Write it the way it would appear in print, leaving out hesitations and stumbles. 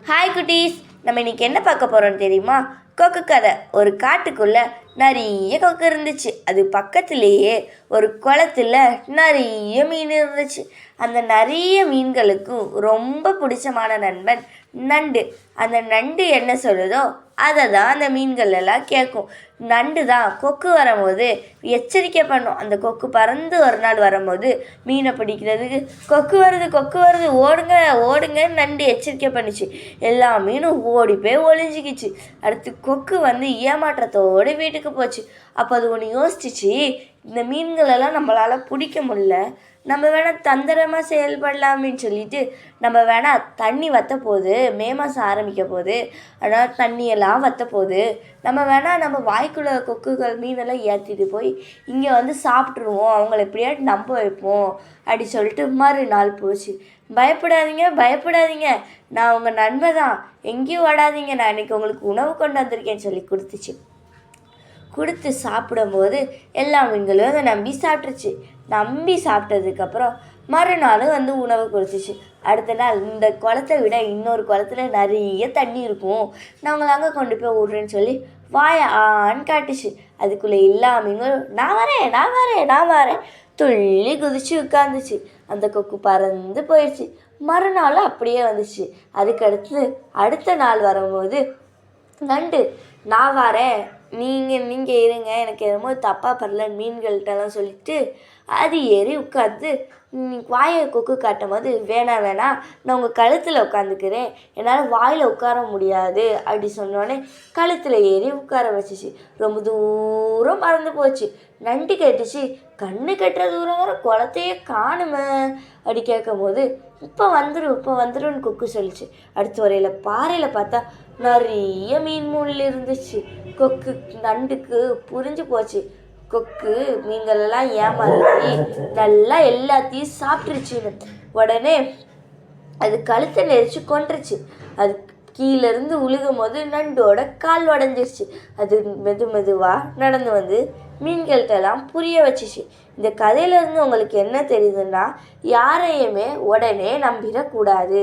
Hi குட்டீஸ், நம்ம இன்னைக்கு என்ன பார்க்க போகிறோம்னு தெரியுமா? கொக்கு கதை. ஒரு காட்டுக்குள்ளே நிறைய கொக்கு இருந்துச்சு. அது பக்கத்துலேயே ஒரு குளத்துல நிறைய மீன் இருந்துச்சு. அந்த நிறைய மீன்களுக்கும் ரொம்ப பிடிச்சமான நண்பன் நண்டு. அந்த நண்டு என்ன சொல்லுதோ அதை தான் அந்த மீன்கள் எல்லாம் கேட்கும். நண்டு தான் கொக்கு வரும்போது எச்சரிக்கை பண்ணும். அந்த கொக்கு பறந்து ஒரு நாள் வரும்போது மீனை பிடிக்கிறதுக்கு கொக்கு வருது ஓடுங்க ஓடுங்கன்னு நண்டு எச்சரிக்கை பண்ணிச்சு. எல்லா மீனும் ஓடி போய் ஒளிஞ்சிக்கிச்சு. அடுத்து கொக்கு ஏமாற்றத்தோடு வீட்டுக்கு போச்சு. அப்போ அது ஒன்று யோசிச்சிச்சு, இந்த மீன்களெல்லாம் நம்மளால் பிடிக்க முடியல, நம்ம வேணால் தந்திரமாக செயல்படலாமின்னு சொல்லிட்டு நம்ம வேணால் தண்ணி வற்ற போகுது, மே மாதம் ஆரம்பிக்க போகுது, அதனால் தண்ணியெல்லாம் வற்ற போகுது, நம்ம வாய்க்குள்ள கொக்குகள் மீனெல்லாம் ஏற்றிட்டு போய் இங்கே சாப்பிட்ருவோம், அவங்கள எப்படியாட்டு நம்ப வைப்போம் அப்படி சொல்லிட்டு மறுநாள் போச்சு. பயப்படாதீங்க, நான் உங்கள் நண்பன் தான், எங்கேயும் ஓடாதீங்க, நான் இன்றைக்கி உங்களுக்கு உணவு கொண்டு வந்திருக்கேன்னு சொல்லி கொடுத்து சாப்பிடும்போது எல்லா மீன்களும் அதை நம்பி சாப்பிட்டதுக்கப்புறம் மறுநாள் உணவு கொடுத்துச்சு. அடுத்த நாள் இந்த குளத்தை விட இன்னொரு குளத்துல நிறைய தண்ணி இருக்கும், நான் உங்களை அங்கே கொண்டு போய் விட்றேன்னு சொல்லி ஆன்னு காட்டுச்சு. அதுக்குள்ளே எல்லா மீன்களும் நான் வரேன் துள்ளி குதிச்சு உட்காந்துச்சு. அந்த கொக்கு பறந்து போயிடுச்சு. மறுநாளும் அப்படியே வந்துச்சு. அதுக்கடுத்து அடுத்த நாள் வரும்போது நண்டு நான் வரேன், நீங்கள் இருங்க, எனக்கு என்னமோ தப்பாக பரல மீன்கள்கிட்டலாம் சொல்லிட்டு அது ஏறி உட்காந்து வாயை கொக்கு காட்டும் போது வேணாம் நான் உங்கள் கழுத்தில் உட்காந்துக்கிறேன், என்னால் வாயில் உட்கார முடியாது அப்படி சொன்னோடனே கழுத்தில் ஏறி உட்கார வச்சிச்சு. ரொம்ப தூரம் பறந்து போச்சு. நண்டு கேட்டுச்சு, கண்ணு கட்டுற தூரம் வர குளத்தையே காணுமே அப்படி கேட்கும் போது இப்போ வந்துடும் கொக்கு சொல்லிச்சு. அடுத்த வரையில் பாறையில் பார்த்தா நிறைய மீன் முள் இருந்துச்சு. நண்டுக்கு புரிஞ்சு போச்சு, கொக்கு மீன்களெல்லாம் ஏமாத்தி நல்லா எல்லாத்தையும் சாப்பிட்டுருச்சுன்னு. உடனே அது கழுத்தை நெரிச்சு கொன்றுச்சு. அது கீழேருந்து உழுகும் போது நண்டோட கால் உடஞ்சிருச்சு. அது மெதுவாக நடந்து மீன்கள்கிட்டலாம் புரிய வச்சிச்சு. இந்த கதையிலேருந்து உங்களுக்கு என்ன தெரியுதுன்னா, யாரையுமே உடனே நம்பிடக்கூடாது.